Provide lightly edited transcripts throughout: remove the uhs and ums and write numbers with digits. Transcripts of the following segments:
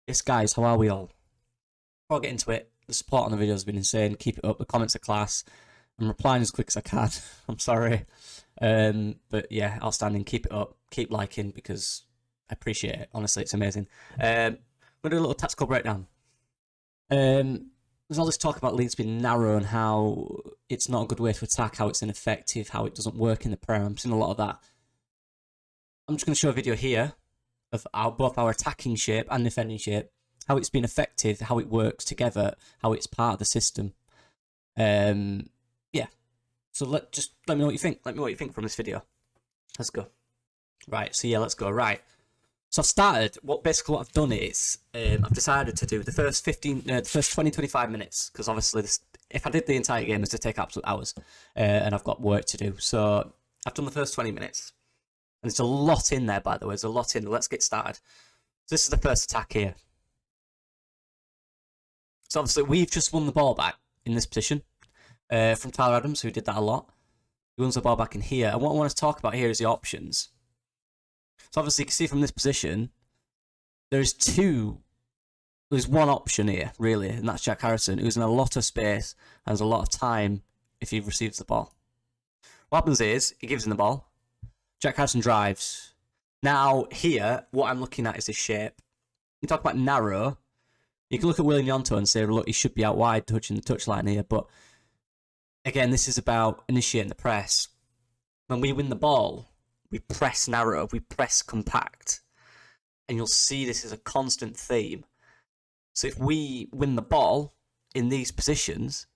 Yes, guys, how are we all? Before I get into it, the support on the video has been insane. Keep it up. The comments are class. I'm replying as quick as I can. I'm sorry. But yeah, outstanding. Keep it up. Keep liking because I appreciate it. Honestly, it's amazing. I'm going to do a little tactical breakdown. There's all this talk about Leeds being narrow and how it's not a good way to attack, how it's ineffective, how it doesn't work in the Prem. I'm seeing a lot of that. I'm just going to show a video here of both our attacking shape and defending shape, how it's been effective, how it works together, how it's part of the system. Yeah. So let me know what you think. Let me know what you think from this video. Let's go. Right. So yeah, let's go. Right. So I've started. What I've done is I've decided to do the first 20-25 minutes because obviously if I did the entire game, it's to take absolute hours, and I've got work to do. So I've done the first 20 minutes. And there's a lot in there, by the way. There's a lot in there. Let's get started. So this is the first attack here. So obviously we've just won the ball back in this position from Tyler Adams, who did that a lot. He wins the ball back in here. And what I want to talk about here is the options. So obviously you can see from this position, there's one option here, really, and that's Jack Harrison, who's in a lot of space and has a lot of time if he receives the ball. What happens is, he gives him the ball. Jack Harrison drives. Now, here, what I'm looking at is this shape. You talk about narrow. You can look at William Yonto and say, look, he should be out wide touching the touchline here. But, again, this is about initiating the press. When we win the ball, we press narrow, we press compact. And you'll see this is a constant theme. So if we win the ball in these positions,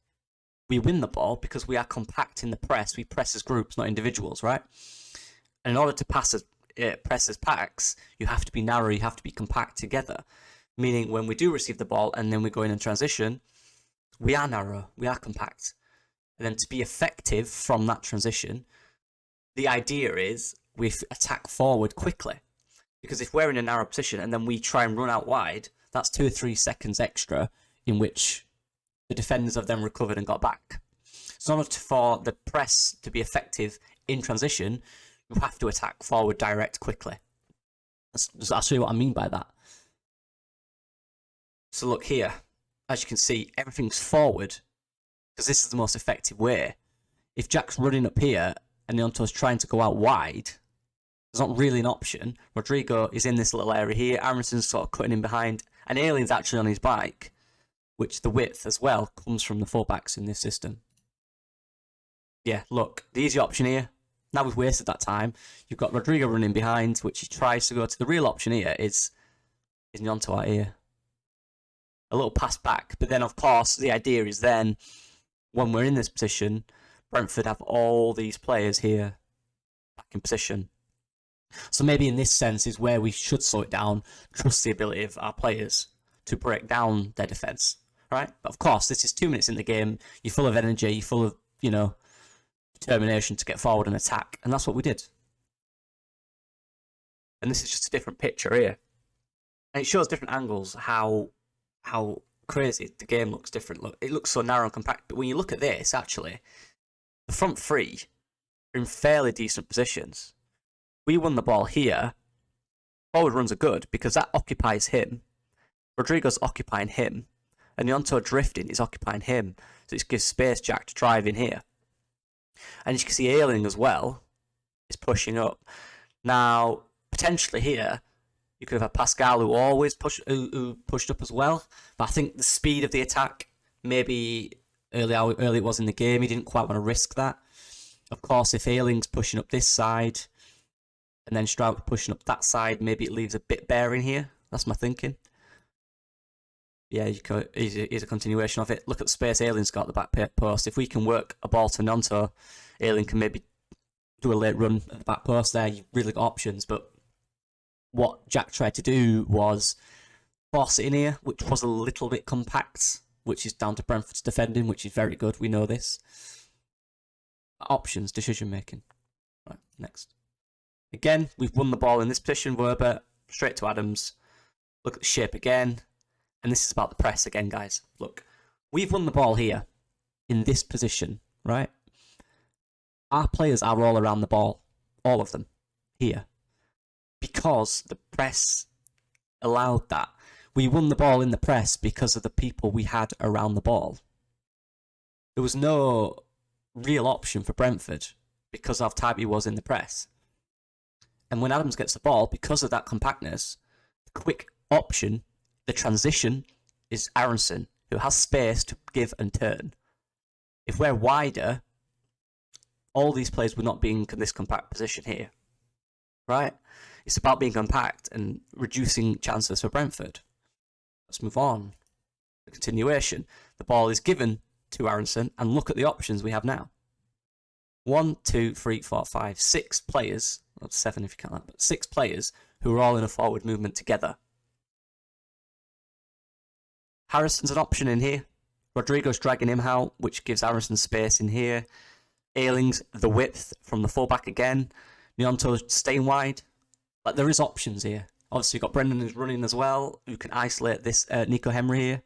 we win the ball because we are compact in the press. We press as groups, not individuals, right? And in order to press as packs, you have to be narrow, you have to be compact together. Meaning when we do receive the ball and then we go in transition, we are narrow, we are compact. And then to be effective from that transition, the idea is we attack forward quickly. Because if we're in a narrow position and then we try and run out wide, that's 2 or 3 seconds extra in which the defenders have then recovered and got back. So in order for the press to be effective in transition, you have to attack forward direct quickly. I'll show you what I mean by that. So look here, as you can see, everything's forward because this is the most effective way. If Jack's running up here and Yonto's trying to go out wide, there's not really an option. Rodrigo is in this little area here, Aaronson's sort of cutting in behind, and Alien's actually on his bike, which the width as well comes from the fullbacks in this system. Yeah, look, the easy option here. Now we've wasted that time. You've got Rodrigo running behind, which he tries to go to. The real option here is Yonto out here. A little pass back. But then, of course, the idea is then, when we're in this position, Brentford have all these players here back in position. So maybe in this sense is where we should slow it down, trust the ability of our players to break down their defence. Right? But of course, this is 2 minutes in the game. You're full of energy. You're full of, determination to get forward and attack, and that's what we did. And this is just a different picture here, and it shows different angles how crazy the game looks different. Look, it looks so narrow and compact, but when you look at this, actually, the front three are in fairly decent positions. We won the ball here. Forward runs are good because that occupies him. Rodrigo's occupying him, and Yonto drifting is occupying him, so it gives space Jack to drive in here. And as you can see, Ailing as well is pushing up. Now, potentially here, you could have had Pascal who pushed up as well. But I think the speed of the attack, maybe early it was in the game, he didn't quite want to risk that. Of course, if Ailing's pushing up this side, and then Strout pushing up that side, maybe it leaves a bit bare in here. That's my thinking. Yeah, here's a continuation of it. Look at the space Ailing's got at the back post. If we can work a ball to Yonto, Ailing can maybe do a late run at the back post there. You've really got options. But what Jack tried to do was force it in here, which was a little bit compact, which is down to Brentford's defending, which is very good. We know this. Options, decision making. Right, next. Again, we've won the ball in this position. Werber, straight to Adams. Look at the shape again. And this is about the press again, guys. Look, we've won the ball here in this position, right? Our players are all around the ball, all of them, here. Because the press allowed that. we won the ball in the press because of the people we had around the ball. There was no real option for Brentford because of how tight he was in the press. And when Adams gets the ball, because of that compactness, the quick option, the transition, is Aronson, who has space to give and turn. If we're wider, all these players would not be in this compact position here. Right? It's about being compact and reducing chances for Brentford. Let's move on. The continuation. The ball is given to Aronson, and look at the options we have now. 1, 2, 3, 4, 5, 6 players, or 7 if you count that, but 6 players who are all in a forward movement together. Harrison's an option in here. Rodrigo's dragging him out, which gives Aronson space in here. Ayling's the width from the fullback again. Gnonto's staying wide. Like, there is options here. Obviously, you've got Brendan who's running as well, who can isolate this Nico Henry here.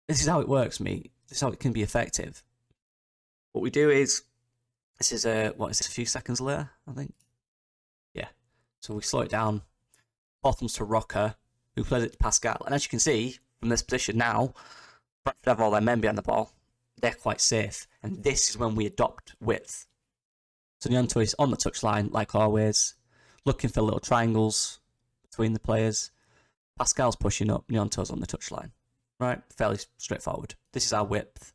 This is how it works, mate. This is how it can be effective. What we do is, this is a few seconds later, I think? Yeah. So we slow it down. Bottoms to Rocker, who plays it to Pascal. And as you can see, from this position now, Bradford have all their men behind the ball. They're quite safe. And this is when we adopt width. So Gnonto is on the touchline, like always, looking for little triangles between the players. Pascal's pushing up, Gnonto's on the touchline. Right? Fairly straightforward. This is our width.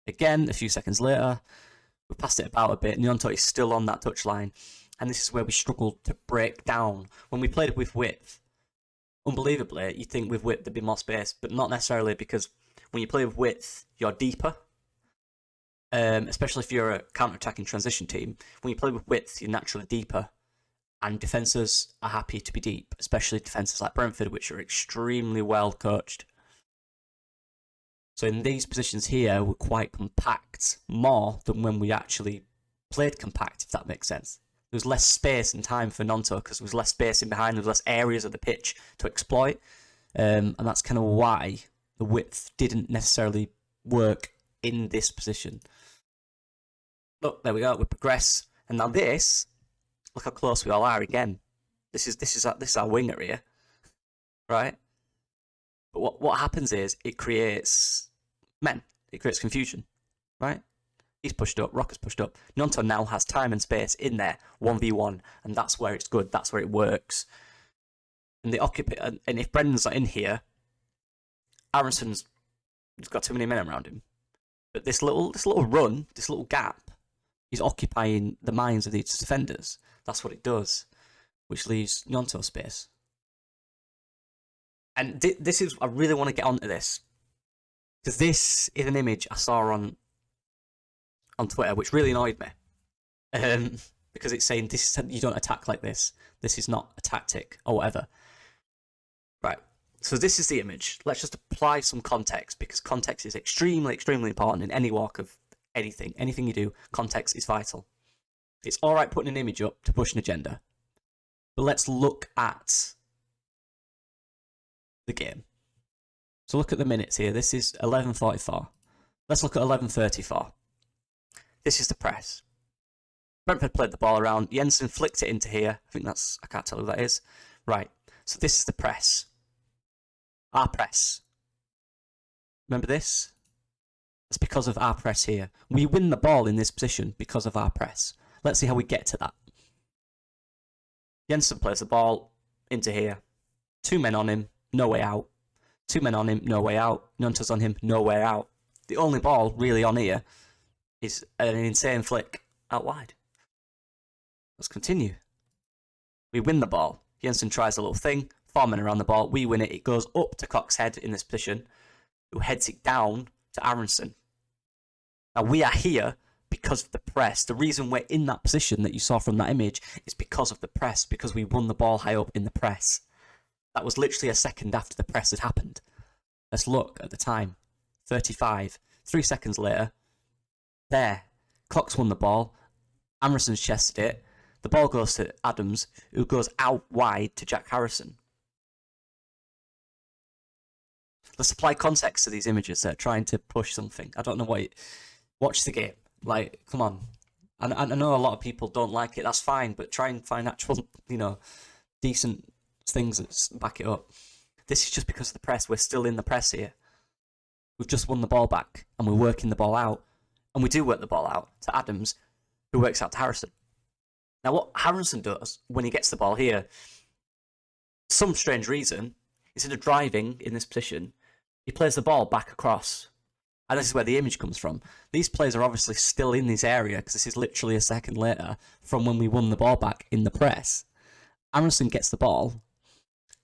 Again, a few seconds later, we passed it about a bit. Gnonto is still on that touchline. And this is where we struggled to break down. When we played with width, unbelievably, you think with width there'd be more space, but not necessarily, because when you play with width, you're deeper. Especially if you're a counter-attacking transition team. When you play with width, you're naturally deeper. And defences are happy to be deep, especially defences like Brentford, which are extremely well coached. So in these positions here, we're quite compact, more than when we actually played compact, if that makes sense. There was less space and time for Gnonto because there was less space in behind, there was less areas of the pitch to exploit. And that's kind of why the width didn't necessarily work in this position. Look, there we go, we progress. And now this, look how close we all are again. This is our winger here, right? But what happens is it creates men. It creates confusion, right? He's pushed up, Rocker's pushed up. Gnonto now has time and space in there, 1v1, and that's where it's good. That's where it works. And they occupy. And if Brendan's not in here, Aronson's got too many men around him. But this little run, this little gap, is occupying the minds of these defenders. That's what it does, which leaves Gnonto space. And this is, I really want to get onto this, because this is an image I saw on Twitter, which really annoyed me. Because it's saying, you don't attack like this. This is not a tactic, or whatever. Right, so this is the image. Let's just apply some context, because context is extremely, extremely important in any walk of anything. Anything you do, context is vital. It's alright putting an image up to push an agenda. But let's look at the game. So look at the minutes here. This is 11:44. Let's look at 11:34. This is the press. Brentford played the ball around. Jensen flicked it into here. I can't tell who that is. Right. So this is the press. Our press. Remember this? It's because of our press here. We win the ball in this position because of our press. Let's see how we get to that. Jensen plays the ball into here. 2 men on him. No way out. 2 men on him, no way out. Gnonto's on him, no way out. The only ball really on here is an insane flick out wide. Let's continue. We win the ball. Jensen tries a little thing. 4 men around the ball. We win it. It goes up to Cox's head in this position, who heads it down to Aronson. Now we are here because of the press. The reason we're in that position that you saw from that image is because of the press, because we won the ball high up in the press. That was literally a second after the press had happened. Let's look at the time. 35. 3 seconds later. There. Cox won the ball. Amerson's chested it. The ball goes to Adams, who goes out wide to Jack Harrison. Let's apply context to these images that are trying to push something. I don't know what... Watch the game. Like, come on. I know a lot of people don't like it. That's fine, but try and find actual, decent things that back it up. This is just because of the press. We're still in the press here. We've just won the ball back, and we're working the ball out. And we do work the ball out to Adams, who works out to Harrison. Now, what Harrison does when he gets the ball here, some strange reason, instead of driving in this position, he plays the ball back across. And this is where the image comes from. These players are obviously still in this area, because this is literally a second later from when we won the ball back in the press. Harrison gets the ball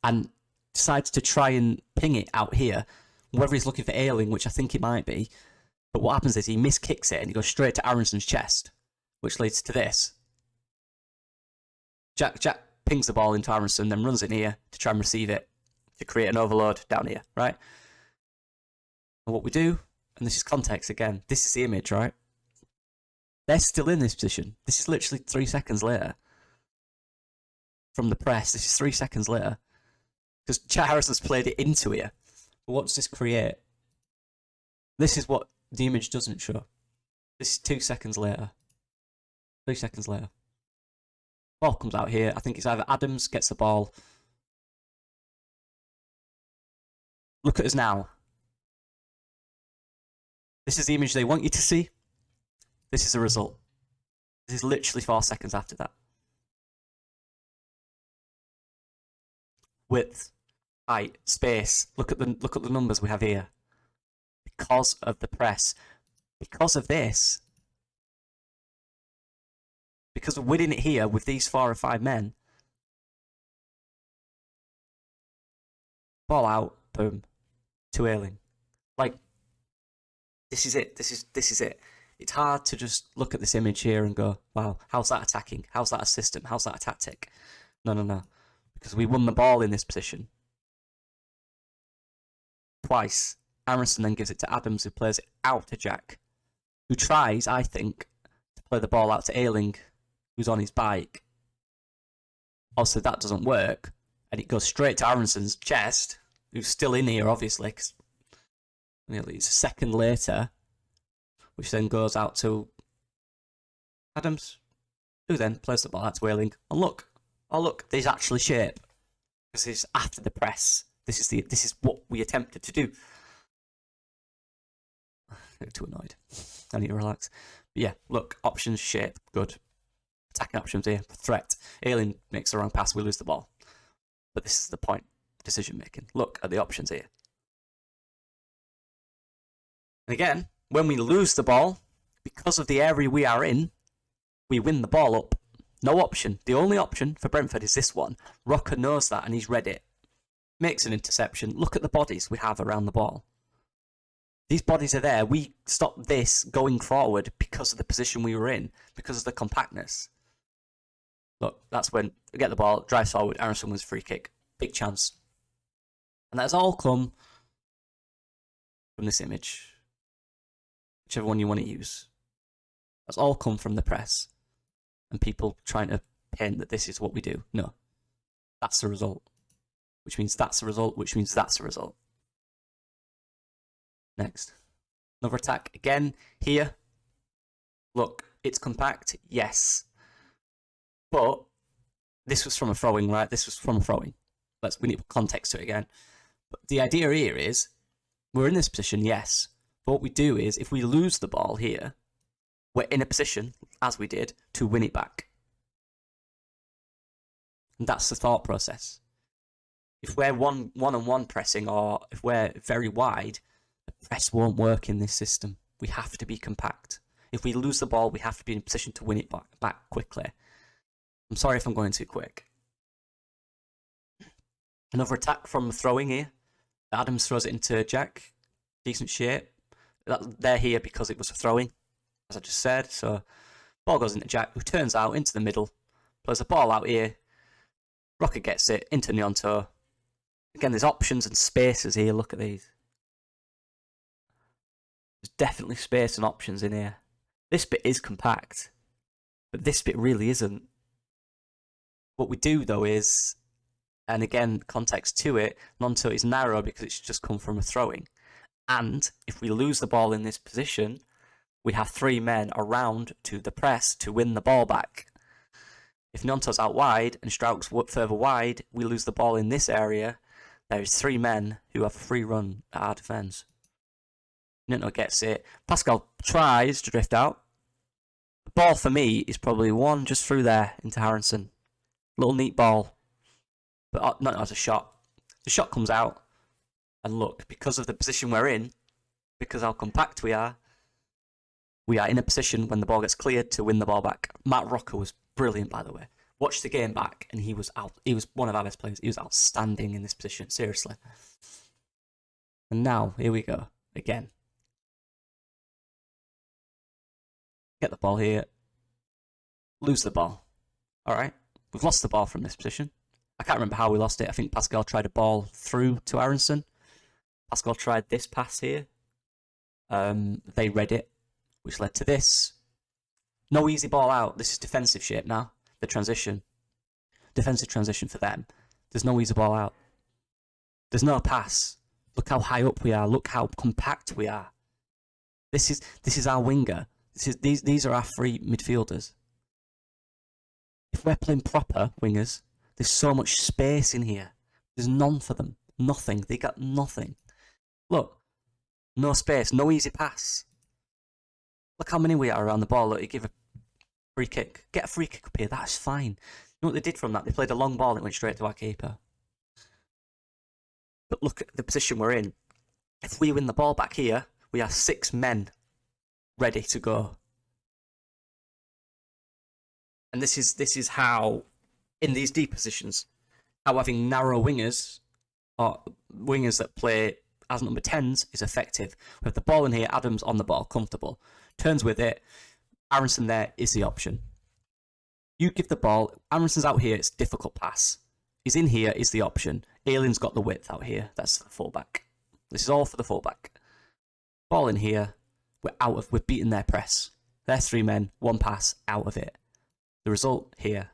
and decides to try and ping it out here, whether he's looking for Ayling, which I think it might be. But what happens is he miskicks it and he goes straight to Harrison's chest, which leads to this. Jack pings the ball into Harrison, then runs in here to try and receive it, to create an overload down here, right? And what we do, and this is context again, this is the image, right? They're still in this position. This is literally 3 seconds later. From the press, this is 3 seconds later. Because Chet Harrison's played it into here. But what does this create? This is what the image doesn't show. This is 2 seconds later. 3 seconds later. Ball comes out here. I think it's either Adams gets the ball. Look at us now. This is the image they want you to see. This is the result. This is literally 4 seconds after that. Width, height, space. Look at the numbers we have here. Because of the press. Because of this. Because we're winning it here with these 4 or 5 men. Ball out, boom. To Ayling. Like, this is it. This is it. It's hard to just look at this image here and go, wow, how's that attacking? How's that a system? How's that a tactic? No. Because we won the ball in this position. Twice. Harrison then gives it to Adams, who plays it out to Jack, who tries, I think, to play the ball out to Ayling, who's on his bike. Also, that doesn't work, and it goes straight to Harrison's chest, who's still in here, obviously, because it's a second later, which then goes out to Adams, who then plays the ball out to Ayling. And look, there's actually shape. This is after the press. This is what we attempted to do. I'm too annoyed. I need to relax. But yeah, look, options, shape, good. Attacking options here, threat. Ayling makes the wrong pass, we lose the ball. But this is the point, decision making. Look at the options here. And again, when we lose the ball, because of the area we are in, we win the ball up. No option. The only option for Brentford is this one. Rocker knows that and he's read it. Makes an interception. Look at the bodies we have around the ball. These bodies are there. We stopped this going forward because of the position we were in, because of the compactness. Look, that's when we get the ball, drives forward, Harrison wins free kick. Big chance. And that's all come from this image. Whichever one you want to use. That's all come from the press. And people trying to paint that this is what we do. No. That's the result. Which means that's the result, which means that's the result. Next. Another attack. Again, here. Look, it's compact. Yes. But this was from a throwing, right? This was from a throwing. We need context to it again. But the idea here is, we're in this position, yes. But what we do is, if we lose the ball here, we're in a position, as we did, to win it back. And that's the thought process. If we're one-on-one pressing, or if we're very wide, the press won't work in this system. We have to be compact. If we lose the ball, we have to be in a position to win it back quickly. I'm sorry if I'm going too quick. Another attack from throwing here. Adams throws it into Jack. Decent shape. They're here because it was a throwing, as I just said. So, ball goes into Jack, who turns out into the middle. Plays the ball out here. Rocker gets it into Nyonto. Again, there's options and spaces here. Look at these. There's definitely space and options in here. This bit is compact, but this bit really isn't. What we do, though, is, and again, context to it, Nyonto is narrow because it's just come from a throwing. And if we lose the ball in this position, we have 3 men around to the press to win the ball back. If Nyonto's out wide and Strauch's further wide, we lose the ball in this area, There is 3 men who have a free run at our defence. Ninto gets it. Pascal tries to drift out. The ball for me is probably one just through there into Harrison. Little neat ball. But not as a shot. The shot comes out. And look, because of the position we're in, because how compact we are in a position when the ball gets cleared to win the ball back. Matt Rocker was brilliant, by the way. Watched the game back, and he was one of our best players. He was outstanding in this position, seriously. And now, here we go, again. Get the ball here. Lose the ball. Alright, we've lost the ball from this position. I can't remember how we lost it. I think Pascal tried a ball through to Aronson. Pascal tried this pass here. They read it, which led to this. No easy ball out. This is defensive shape now. The transition. Defensive transition for them. There's no easy ball out. There's no pass. Look how high up we are. Look how compact we are. This is our winger. These are our free midfielders. If we're playing proper wingers, there's so much space in here. There's none for them. Nothing. They got nothing. Look. No space. No easy pass. Look how many we are around the ball. Look, you give a free kick. Get a free kick up here. That's fine. You know what they did from that? They played a long ball and it went straight to our keeper. But look at the position we're in. If we win the ball back here, we have 6 men ready to go. And this is how, in these deep positions, how having narrow wingers, or wingers that play as number 10s, is effective. We have the ball in here, Adams on the ball, comfortable. Turns with it, Aronson there is the option. You give the ball, Aronson's out here, it's a difficult pass. He's in here, is the option. Aylin's got the width out here, that's the fullback. This is all for the fullback. Ball in here, we're beating their press. They're 3 men, 1 pass, out of it. The result here.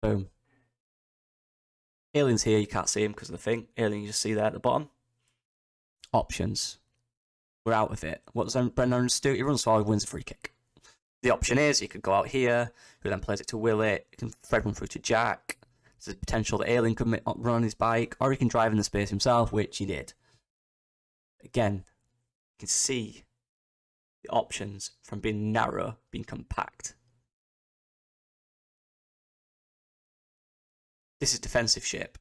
Boom. Aylin's here, you can't see him because of the thing. Aylin, you just see there at the bottom. Options. We're out of it. What does Brendan Arons do? He runs forward, wins a free kick. The option is you could go out here, who then plays it to Willet. You can thread one through to Jack. There's a potential that Aylin could run on his bike, or he can drive in the space himself, which he did. Again, you can see the options from being narrow, being compact. This is defensive shape.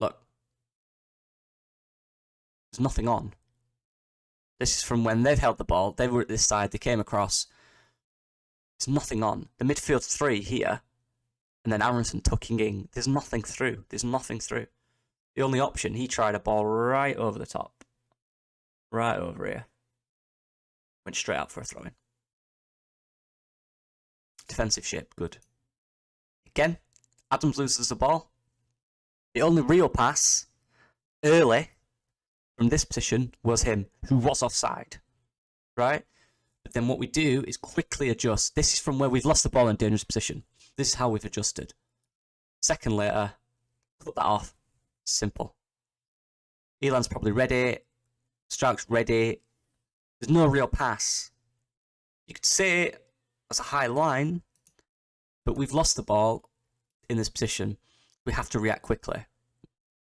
Look. There's nothing on. This is from when they've held the ball. They were at this side. They came across. There's nothing on. The midfield 3 here. And then Aronson tucking in. There's nothing through. There's nothing through. The only option, he tried a ball right over the top. Right over here. Went straight out for a throw-in. Defensive shape, good. Again, Adams loses the ball. The only real pass early from this position was him, who was offside. Right? But then what we do is quickly adjust. This is from where we've lost the ball in a dangerous position. This is how we've adjusted. Second later, cut that off. Simple. Elan's probably ready. Stark's ready. There's no real pass. You could say that's a high line, but we've lost the ball in this position. We have to react quickly.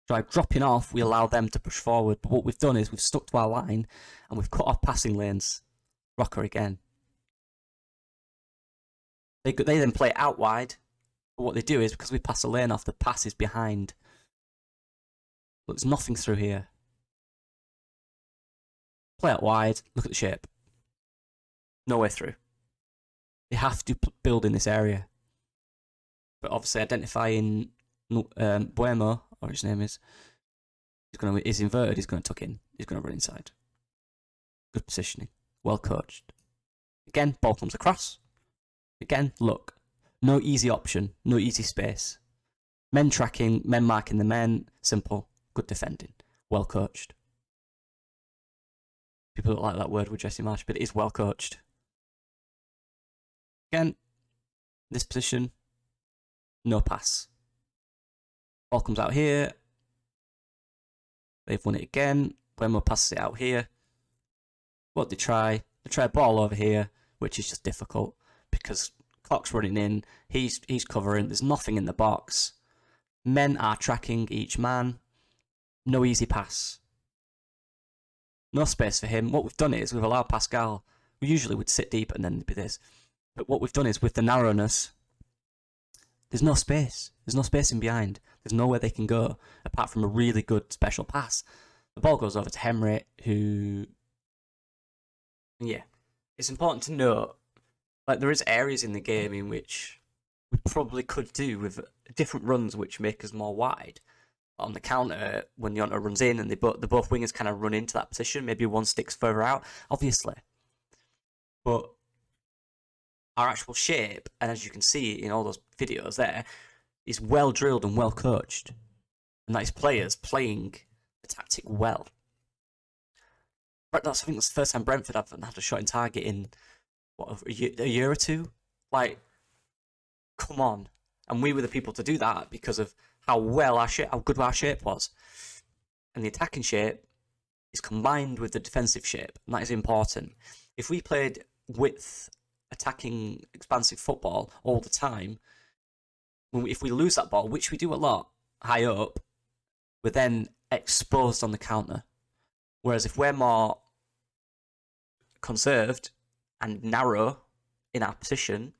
By dropping off, we allow them to push forward. But what we've done is we've stuck to our line and we've cut off passing lanes. Rocker again. They then play it out wide. But what they do is, because we pass a lane off, the pass is behind. But there's nothing through here. Play it wide. Look at the shape. No way through. They have to build in this area. But obviously identifying Buemo, or his name is, he's inverted, he's going to tuck in. He's going to run inside. Good positioning. Well coached. Again, ball comes across. Again, look. No easy option. No easy space. Men tracking, men marking the men. Simple. Good defending. Well coached. People don't like that word with Jesse Marsh, but it is well coached. Again, this position, no pass. Ball comes out here. They've won it again. Buemo passes it out here. What they try? They try a ball over here, which is just difficult because Cox running in, he's covering, there's nothing in the box. Men are tracking each man. No easy pass. No space for him. What we've done is we've allowed Pascal, we usually would sit deep and then be this. But what we've done is with the narrowness, there's no space. There's no space in behind. There's nowhere they can go apart from a really good special pass. The ball goes over to Henry, who... Yeah. It's important to note, like, there is areas in the game in which we probably could do with different runs which make us more wide. On the counter, when Yonta runs in and the both wingers kind of run into that position, maybe one sticks further out, obviously. But our actual shape, and as you can see in all those videos there, is well drilled and well coached. And that is players playing the tactic well. But I think that's the first time Brentford haven't had a shot in target in, what, a year or two? Like, come on. And we were the people to do that because of how good our shape was. And the attacking shape is combined with the defensive shape, and that is important. If we played width, attacking, expansive football all the time, if we lose that ball, which we do a lot, high up, we're then exposed on the counter. Whereas if we're more conserved and narrow in our position,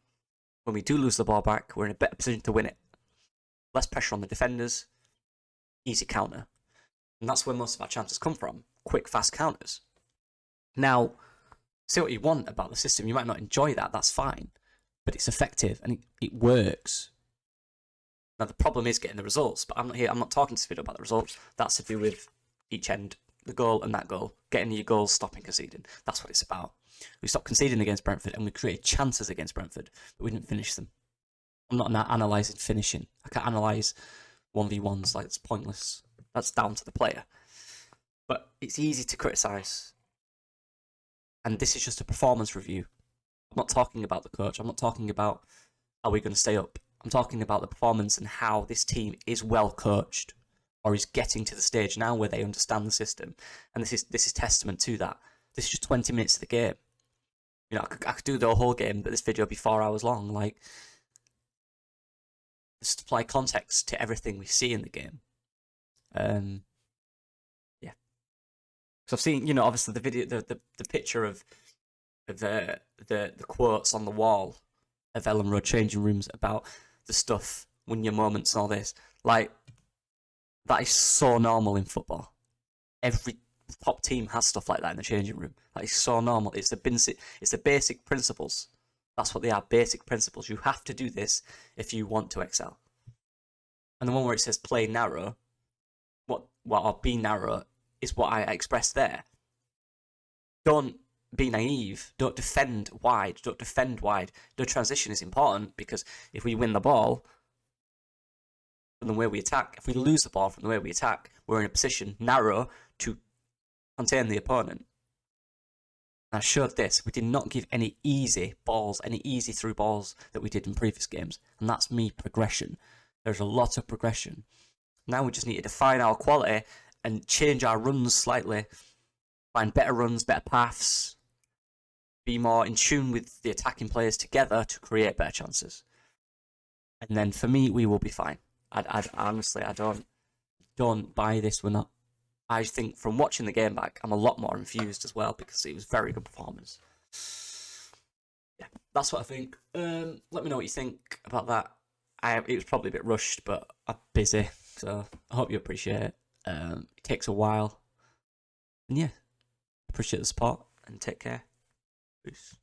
when we do lose the ball back, we're in a better position to win it. Less pressure on the defenders, easy counter. And that's where most of our chances come from. Quick, fast counters. Now, say what you want about the system. You might not enjoy that, that's fine. But it's effective and it works. Now, the problem is getting the results, but I'm not talking to this video about the results. That's to do with each end, the goal and that goal. Getting your goals, stopping conceding. That's what it's about. We stopped conceding against Brentford and we created chances against Brentford, but we didn't finish them. I'm not analysing finishing. I can't analyse 1v1s, like, it's pointless. That's down to the player. But it's easy to criticise. And this is just a performance review. I'm not talking about the coach. I'm not talking about are we going to stay up. I'm talking about the performance and how this team is well coached or is getting to the stage now where they understand the system. And this is testament to that. This is just 20 minutes of the game. You know, I could do the whole game, but this video would be 4 hours long. Like, just to apply context to everything we see in the game. Yeah. So I've seen, you know, obviously the video, the picture of the quotes on the wall of Ellen Road changing rooms about the stuff, win your moments and all this. Like, that is so normal in football. Every top team has stuff like that in the changing room. That is so normal. It's the basic principles. That's what they are, basic principles. You have to do this if you want to excel. And the one where it says play narrow, or be narrow, is what I expressed there. Don't be naive. Don't defend wide. The transition is important because if we win the ball from the way we attack, if we lose the ball from the way we attack, we're in a position narrow to contain the opponent. And I showed this. We did not give any easy balls, any easy through balls that we did in previous games. And that's me progression. There's a lot of progression. Now we just need to define our quality and change our runs slightly. Find better runs, better paths. Be more in tune with the attacking players together to create better chances. And then for me, we will be fine. I honestly, I don't buy this. We're not. I think from watching the game back, I'm a lot more infused as well because it was very good performance. Yeah, that's what I think. Let me know what you think about that. It was probably a bit rushed, but I'm busy, so I hope you appreciate it. It takes a while. And yeah, appreciate the support and take care. Peace.